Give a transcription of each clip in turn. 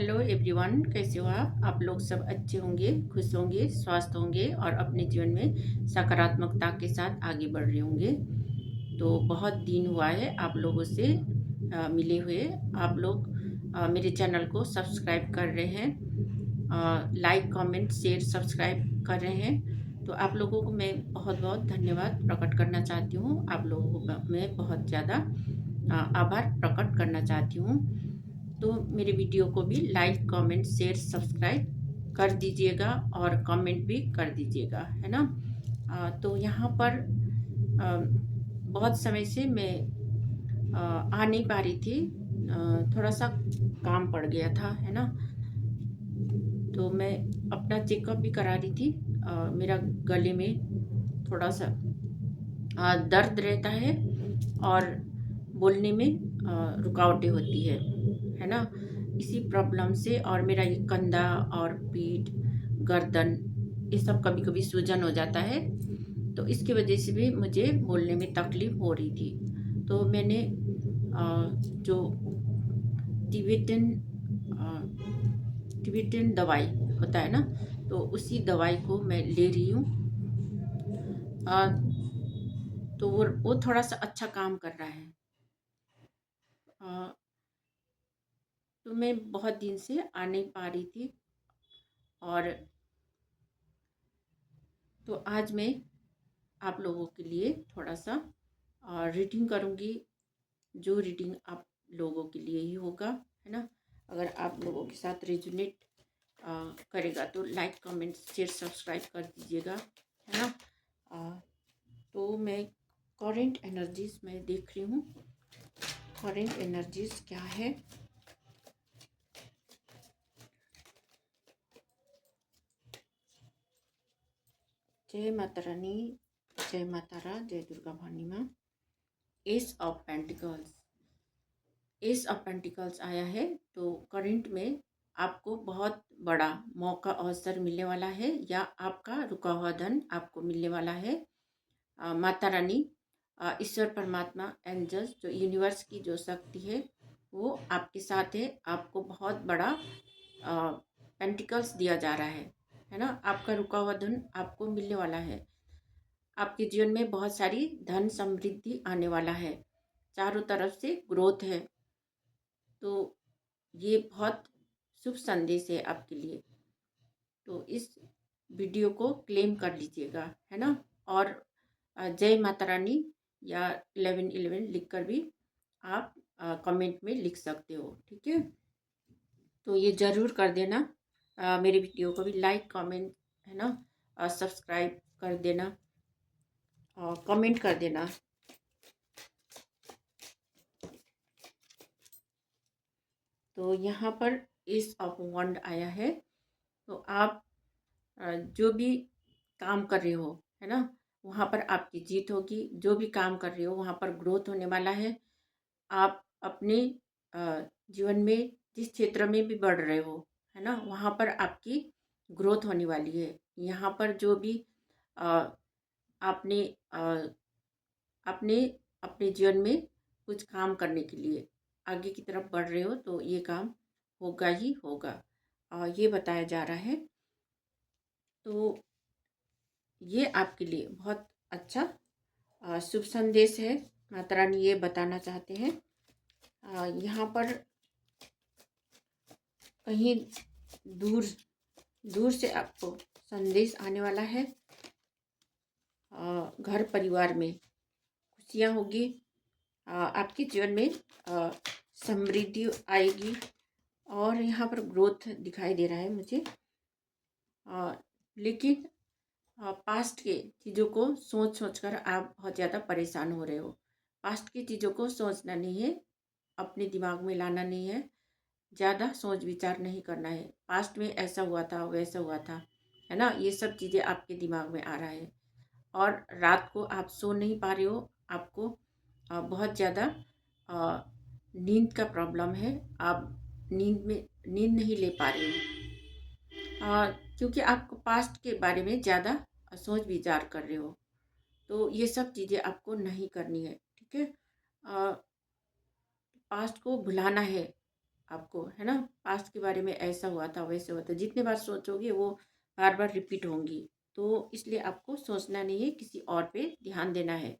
Hello everyone, कैसे हो आप लोग सब अच्छे होंगे, खुश होंगे, स्वस्थ होंगे और अपने जीवन में सकारात्मकता के साथ आगे बढ़ रहे होंगे। तो बहुत दिन हुआ है आप लोगों से मिले हुए। आप लोग मेरे चैनल को सब्सक्राइब कर रहे हैं, लाइक कमेंट शेयर सब्सक्राइब कर रहे हैं। तो आप लोगों को मैं बहुत बहुत धन्यवाद प्रकट करना चाहती हूँ। आप लोगों का मैं बहुत ज़्यादा आभार प्रकट करना चाहती हूँ। तो मेरे वीडियो को भी लाइक कमेंट शेयर सब्सक्राइब कर दीजिएगा और कमेंट भी कर दीजिएगा, है ना। तो यहाँ पर बहुत समय से मैं आ नहीं पा रही थी। थोड़ा सा काम पड़ गया था, है ना। तो मैं अपना चेकअप भी करा रही थी। मेरा गले में थोड़ा सा दर्द रहता है और बोलने में रुकावटें होती है ना। इसी प्रॉब्लम से और मेरा ये कंधा और पीठ गर्दन ये सब कभी कभी सूजन हो जाता है। तो इसकी वजह से भी मुझे बोलने में तकलीफ हो रही थी। तो मैंने जो टिबेटन टिबेटन दवाई होता है ना, तो उसी दवाई को मैं ले रही हूँ। तो वो थोड़ा सा अच्छा काम कर रहा है। तो मैं बहुत दिन से आ नहीं पा रही थी। और तो आज मैं आप लोगों के लिए थोड़ा सा रीडिंग करूँगी। जो रीडिंग आप लोगों के लिए ही होगा, है ना। अगर आप लोगों के साथ रेजोनेट करेगा तो लाइक कमेंट शेयर सब्सक्राइब कर दीजिएगा, है ना। तो मैं करेंट एनर्जीज में देख रही हूँ। करेंट एनर्जीज क्या है। जय माता रानी, जय माता रा, जय दुर्गा भवानी माँ। S of pentacles, S of pentacles आया है। तो करंट में आपको बहुत बड़ा मौका अवसर मिलने वाला है या आपका रुका हुआ धन आपको मिलने वाला है। माता रानी, ईश्वर परमात्मा, एंजल्स, जो यूनिवर्स की जो शक्ति है वो आपके साथ है। आपको बहुत बड़ा पेंटिकल्स दिया जा रहा है ना। आपका रुका हुआ धन आपको मिलने वाला है। आपके जीवन में बहुत सारी धन समृद्धि आने वाला है। चारों तरफ से ग्रोथ है। तो ये बहुत शुभ संदेश है आपके लिए। तो इस वीडियो को क्लेम कर लीजिएगा, है ना। और जय माता रानी या 1111 लिखकर भी आप कमेंट में लिख सकते हो, ठीक है। तो ये ज़रूर कर देना। मेरे वीडियो को भी लाइक कमेंट, है ना, सब्सक्राइब कर देना और कमेंट कर देना। तो यहाँ पर एस ऑफ वंड आया है। तो आप जो भी काम कर रहे हो, है ना, वहाँ पर आपकी जीत होगी। जो भी काम कर रहे हो वहाँ पर ग्रोथ होने वाला है। आप अपने जीवन में जिस क्षेत्र में भी बढ़ रहे हो, है ना, वहाँ पर आपकी ग्रोथ होने वाली है। यहाँ पर जो भी अ, आपने अपने अपने जीवन में कुछ काम करने के लिए आगे की तरफ बढ़ रहे हो तो ये काम होगा ही होगा, ये बताया जा रहा है। तो ये आपके लिए बहुत अच्छा शुभ संदेश है। माता रानी ये बताना चाहते हैं। यहाँ पर कहीं दूर दूर से आपको संदेश आने वाला है। घर परिवार में खुशियाँ होगी। आपके जीवन में समृद्धि आएगी। और यहाँ पर ग्रोथ दिखाई दे रहा है मुझे। लेकिन पास्ट के चीज़ों को सोच सोच कर आप बहुत ज़्यादा परेशान हो रहे हो। पास्ट की चीज़ों को सोचना नहीं है, अपने दिमाग में लाना नहीं है, ज़्यादा सोच विचार नहीं करना है। पास्ट में ऐसा हुआ था, वैसा हुआ था, है ना। ये सब चीज़ें आपके दिमाग में आ रहा है और रात को आप सो नहीं पा रहे हो। आपको बहुत ज़्यादा नींद का प्रॉब्लम है। आप नींद नहीं ले पा रहे हो, क्योंकि आप पास्ट के बारे में ज़्यादा सोच विचार कर रहे हो। तो ये सब चीज़ें आपको नहीं करनी है, ठीक है। पास्ट को भुलाना है। आपको, है ना। पास्ट के बारे में ऐसा हुआ था, वैसे हुआ था, जितने बार सोचोगे वो बार बार रिपीट होंगी। तो इसलिए आपको सोचना नहीं है, किसी और पे ध्यान देना है।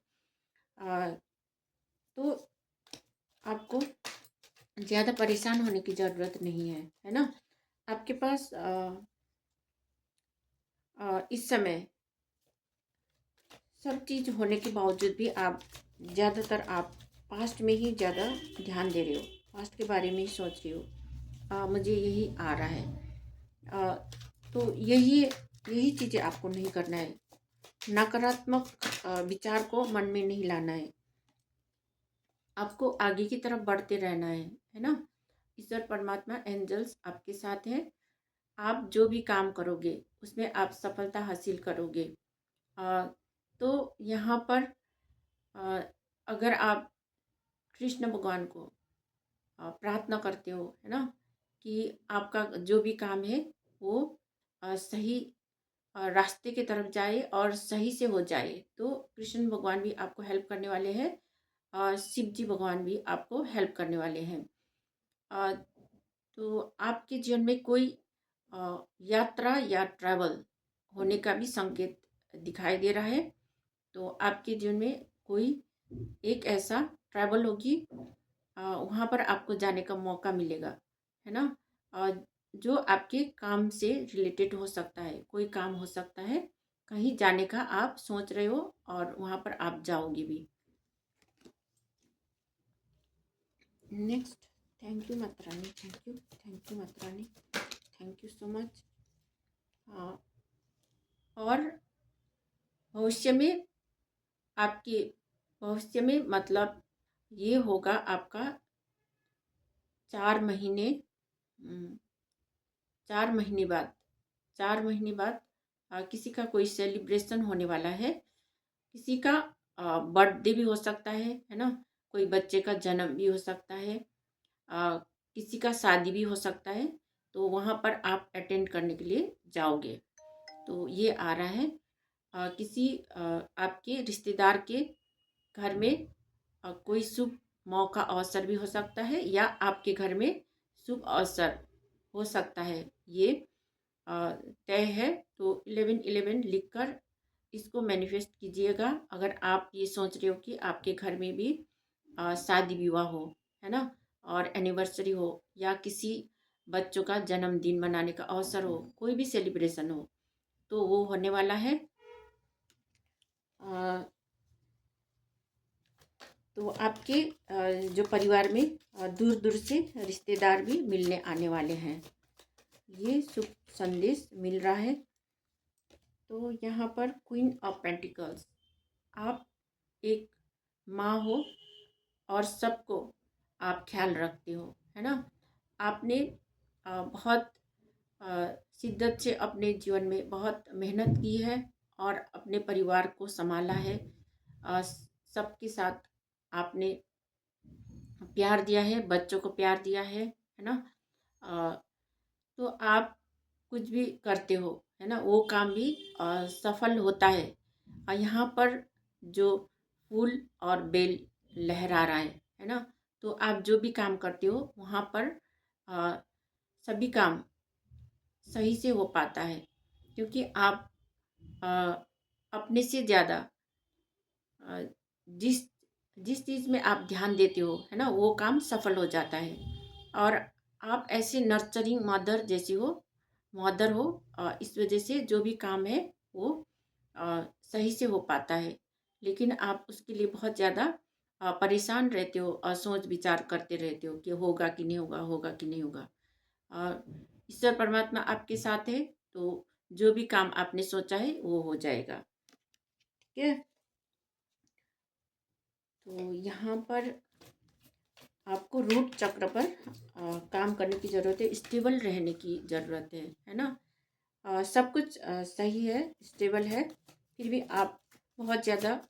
तो आपको ज़्यादा परेशान होने की ज़रूरत नहीं है ना। आपके पास इस समय सब चीज़ होने के बावजूद भी आप ज़्यादातर आप पास्ट में ही ज़्यादा ध्यान दे रहे हो, पास्ट के बारे में ही सोच रहे हो। मुझे यही आ रहा है। अ, तो यही यही चीज़ें आपको नहीं करना है। नकारात्मक विचार को मन में नहीं लाना है। आपको आगे की तरफ बढ़ते रहना है ना। ईश्वर परमात्मा एंजल्स आपके साथ हैं। आप जो भी काम करोगे उसमें आप सफलता हासिल करोगे। अ, तो यहाँ पर अ, अगर आप कृष्ण भगवान को प्रार्थना करते हो, है ना, कि आपका जो भी काम है वो सही रास्ते की तरफ जाए और सही से हो जाए, तो कृष्ण भगवान भी आपको हेल्प करने वाले हैं और शिव जी भगवान भी आपको हेल्प करने वाले हैं। अ, तो आपके जीवन में कोई यात्रा या ट्रैवल होने का भी संकेत दिखाई दे रहा है। तो आपके जीवन में कोई एक ऐसा ट्रैवल होगी, वहाँ पर आपको जाने का मौका मिलेगा, है ना। अ, जो आपके काम से रिलेटेड हो सकता है, कोई काम हो सकता है, कहीं जाने का आप सोच रहे हो और वहाँ पर आप जाओगे भी। Next, thank you Mata Rani, thank you Mata Rani, thank you so much. और भविष्य में आपके भविष्य में मतलब ये होगा आपका 4 महीने, 4 महीने बाद, 4 महीने बाद किसी का कोई सेलिब्रेशन होने वाला है। किसी का बर्थडे भी हो सकता है ना। कोई बच्चे का जन्म भी हो सकता है। किसी का शादी भी हो सकता है। तो वहाँ पर आप अटेंड करने के लिए जाओगे। तो ये आ रहा है किसी आपके रिश्तेदार के घर में कोई शुभ मौका अवसर भी हो सकता है, या आपके घर में शुभ अवसर हो सकता है। ये तय है। तो 11-11 लिखकर इसको मैनिफेस्ट कीजिएगा। अगर आप ये सोच रहे हो कि आपके घर में भी शादी विवाह हो, है ना, और एनिवर्सरी हो, या किसी बच्चों का जन्मदिन मनाने का अवसर हो, कोई भी सेलिब्रेशन हो, तो वो होने वाला है। तो आपके जो परिवार में दूर दूर से रिश्तेदार भी मिलने आने वाले हैं, ये शुभ संदेश मिल रहा है। तो यहाँ पर क्वीन ऑफ पेंटिकल्स, आप एक माँ हो और सबको आप ख्याल रखते हो, है ना। आपने बहुत शिद्दत से अपने जीवन में बहुत मेहनत की है और अपने परिवार को संभाला है। सबके साथ आपने प्यार दिया है, बच्चों को प्यार दिया है ना। अ, तो आप कुछ भी करते हो, है ना, वो काम भी सफल होता है। यहाँ पर जो फूल और बेल लहरा रहा है ना। तो आप जो भी काम करते हो वहाँ पर अ, सभी काम सही से हो पाता है, क्योंकि आप अ, अपने से ज़्यादा अ, जिस जिस चीज़ में आप ध्यान देते हो, है ना, वो काम सफल हो जाता है। और आप ऐसे नर्चरिंग मदर जैसी हो, मदर हो, इस वजह से जो भी काम है वो सही से हो पाता है। लेकिन आप उसके लिए बहुत ज़्यादा परेशान रहते हो और सोच विचार करते रहते हो कि होगा कि नहीं होगा, होगा कि नहीं होगा। ईश्वर परमात्मा आपके साथ है, तो जो भी काम आपने सोचा है वो हो जाएगा। ठीक है। तो यहाँ पर आपको रूट चक्र पर काम करने की ज़रूरत है, स्टेबल रहने की ज़रूरत है ना। सब कुछ सही है, स्टेबल है, फिर भी आप बहुत ज़्यादा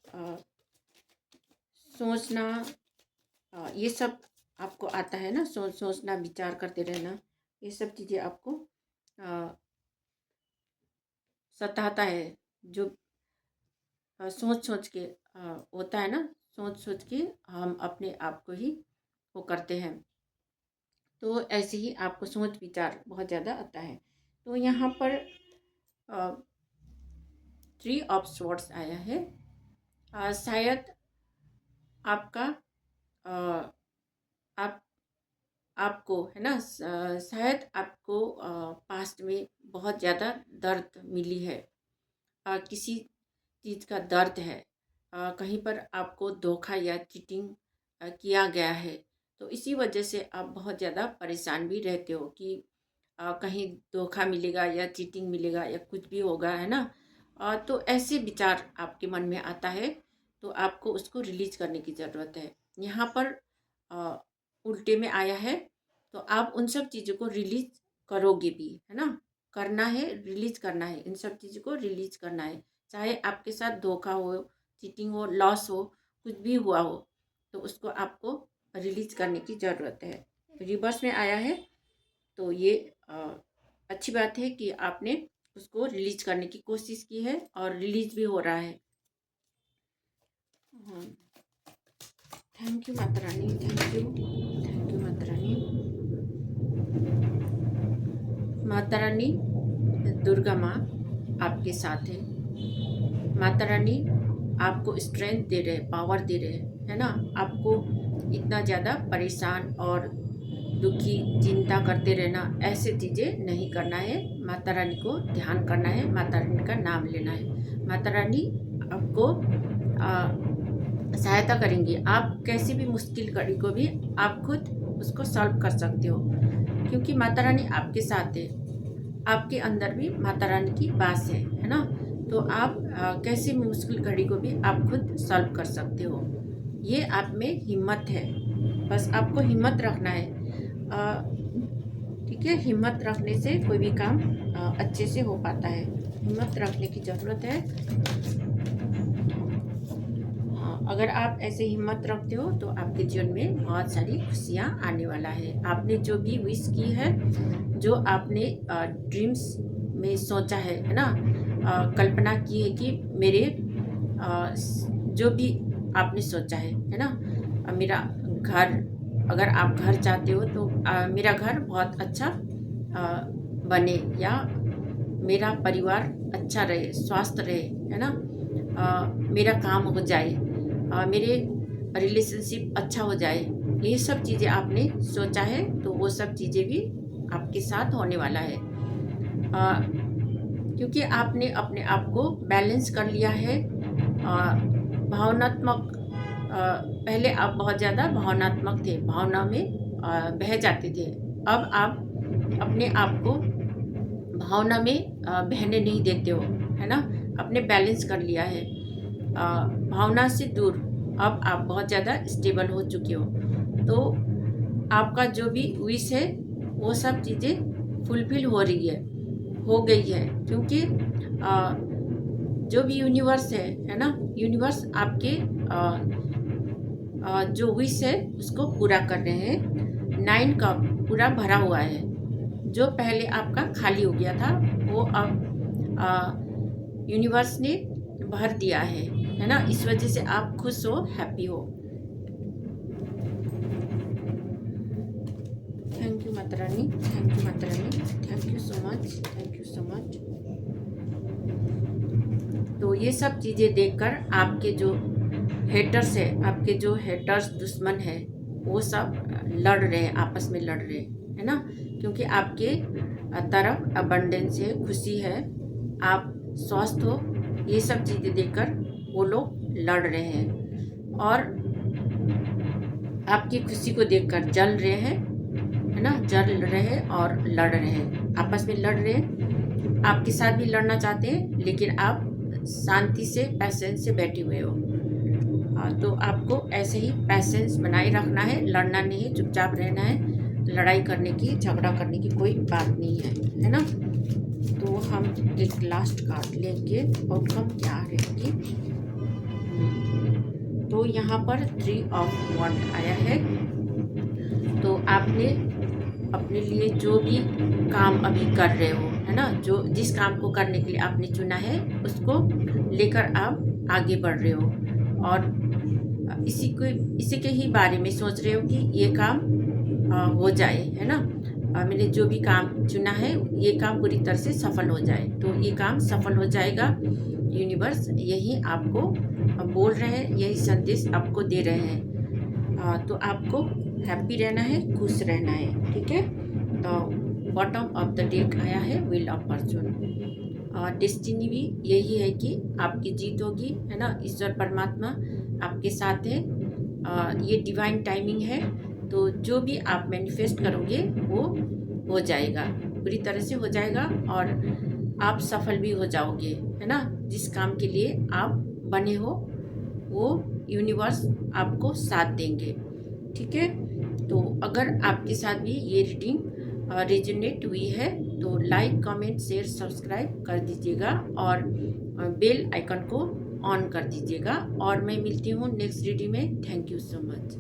सोचना, ये सब आपको आता है ना। सोचना, विचार करते रहना, ये सब चीज़ें आपको सताता है। जो सोच सोच के होता है ना, सोच सोच के हम अपने आप को ही वो करते हैं। तो ऐसे ही आपको सोच विचार बहुत ज़्यादा आता है। तो यहाँ पर 3 ऑफ स्वॉर्ड्स आया है। शायद आपका आप आपको है ना, शायद आपको पास्ट में बहुत ज़्यादा दर्द मिली है, किसी चीज़ का दर्द है, कहीं पर आपको धोखा या चीटिंग किया गया है। तो इसी वजह से आप बहुत ज़्यादा परेशान भी रहते हो कि कहीं धोखा मिलेगा या चीटिंग मिलेगा या कुछ भी होगा, है ना। तो ऐसे विचार आपके मन में आता है, तो आपको उसको रिलीज करने की ज़रूरत है। यहाँ पर अ, उल्टे में आया है, तो आप उन सब चीज़ों को रिलीज करोगे भी, है ना। करना है, रिलीज करना है, इन सब चीज़ों को रिलीज करना है। चाहे आपके साथ धोखा हो, चीटिंग हो, लॉस हो, कुछ भी हुआ हो, तो उसको आपको रिलीज करने की ज़रूरत है। रिवर्स में आया है, तो ये अच्छी बात है कि आपने उसको रिलीज करने की कोशिश की है और रिलीज भी हो रहा है। Thank you Mata Rani, thank you Mata रानी। माता रानी दुर्गा माँ आपके साथ है। माता रानी आपको स्ट्रेंथ दे रहे, पावर दे रहे, है ना। आपको इतना ज़्यादा परेशान और दुखी, चिंता करते रहना, ऐसे चीज़ें नहीं करना है। माता रानी को ध्यान करना है, माता रानी का नाम लेना है। माता रानी आपको सहायता करेंगी। आप कैसी भी मुश्किल घड़ी को भी आप खुद उसको सॉल्व कर सकते हो, क्योंकि माता रानी आपके साथ है। आपके अंदर भी माता रानी की वास है ना। तो आप कैसी भी मुश्किल घड़ी को भी आप खुद सॉल्व कर सकते हो। ये आप में हिम्मत है, बस आपको हिम्मत रखना है। ठीक है, हिम्मत रखने से कोई भी काम अच्छे से हो पाता है। हिम्मत रखने की ज़रूरत है। अगर आप ऐसे हिम्मत रखते हो तो आपके जीवन में बहुत सारी खुशियाँ आने वाला है। आपने जो भी विश की है, जो आपने ड्रीम्स में सोचा है ना, कल्पना की है कि मेरे जो भी आपने सोचा है ना, मेरा घर, अगर आप घर चाहते हो तो मेरा घर बहुत अच्छा बने, या मेरा परिवार अच्छा रहे, स्वस्थ रहे, है ना, मेरा काम हो जाए, मेरे रिलेशनशिप अच्छा हो जाए, ये सब चीज़ें आपने सोचा है, तो वो सब चीज़ें भी आपके साथ होने वाला है। क्योंकि आपने अपने आप को बैलेंस कर लिया है। भावनात्मक, पहले आप बहुत ज़्यादा भावनात्मक थे, भावना में बह जाते थे। अब आप अपने आप को भावना में बहने नहीं देते हो, है ना। आपने बैलेंस कर लिया है, भावना से दूर। अब आप बहुत ज़्यादा स्टेबल हो चुके हो, तो आपका जो भी विश है वो सब चीज़ें फुलफिल हो रही है, हो गई है। क्योंकि जो भी यूनिवर्स है ना, यूनिवर्स आपके जो विश है उसको पूरा कर रहे हैं। 9 कप पूरा भरा हुआ है। जो पहले आपका खाली हो गया था, वो अब यूनिवर्स ने भर दिया है ना। इस वजह से आप खुश हो, हैप्पी हो। Thank you Mata Rani, thank you Mata Rani, thank you so much, thank you so much. तो ये सब चीज़ें देखकर आपके जो हेटर्स है, आपके जो हेटर्स, दुश्मन है, वो सब लड़ रहे हैं, आपस में लड़ रहे हैं, है ना। क्योंकि आपके तरफ अबंडेंस है, खुशी है, आप स्वस्थ हो, ये सब चीज़ें देखकर वो लोग लड़ रहे हैं, और आपकी खुशी को देखकर जल रहे हैं, है ना। जल रहे हैं और लड़ रहे हैं, आपस में लड़ रहे हैं। आपके साथ भी लड़ना चाहते हैं, लेकिन आप शांति से, पैसेंस से बैठे हुए हो। तो आपको ऐसे ही पैसेंस बनाए रखना है, लड़ना नहीं है, चुपचाप रहना है। लड़ाई करने की, झगड़ा करने की कोई बात नहीं है ना। तो हम एक लास्ट कार्ड लेंगे, आउटकम क्या रहेगी। तो यहाँ पर 3 ऑफ वॉन्ड आया है। तो आपने अपने लिए जो भी काम अभी कर रहे हो, है ना, जो जिस काम को करने के लिए आपने चुना है, उसको लेकर आप आगे बढ़ रहे हो, और इसी के ही बारे में सोच रहे हो कि ये काम हो जाए, है ना। मैंने जो भी काम चुना है ये काम पूरी तरह से सफल हो जाए, तो ये काम सफल हो जाएगा। यूनिवर्स यही आपको बोल रहे हैं, यही संदेश आपको दे रहे हैं। तो आपको हैप्पी रहना है, खुश रहना है, ठीक है। तो बॉटम ऑफ द डेक आया है व्हील ऑफ फॉर्चून। डेस्टिनी भी यही है कि आपकी जीत होगी, है ना। ईश्वर परमात्मा आपके साथ है। ये डिवाइन टाइमिंग है, तो जो भी आप मैनिफेस्ट करोगे वो हो जाएगा, पूरी तरह से हो जाएगा, और आप सफल भी हो जाओगे, है ना। जिस काम के लिए आप बने हो वो यूनिवर्स आपको साथ देंगे, ठीक है। तो अगर आपके साथ भी ये रीडिंग रेजोनेट हुई है तो लाइक, कमेंट, शेयर, सब्सक्राइब कर दीजिएगा, और बेल आइकन को ऑन कर दीजिएगा। और मैं मिलती हूँ नेक्स्ट रीडिंग में। Thank you so much.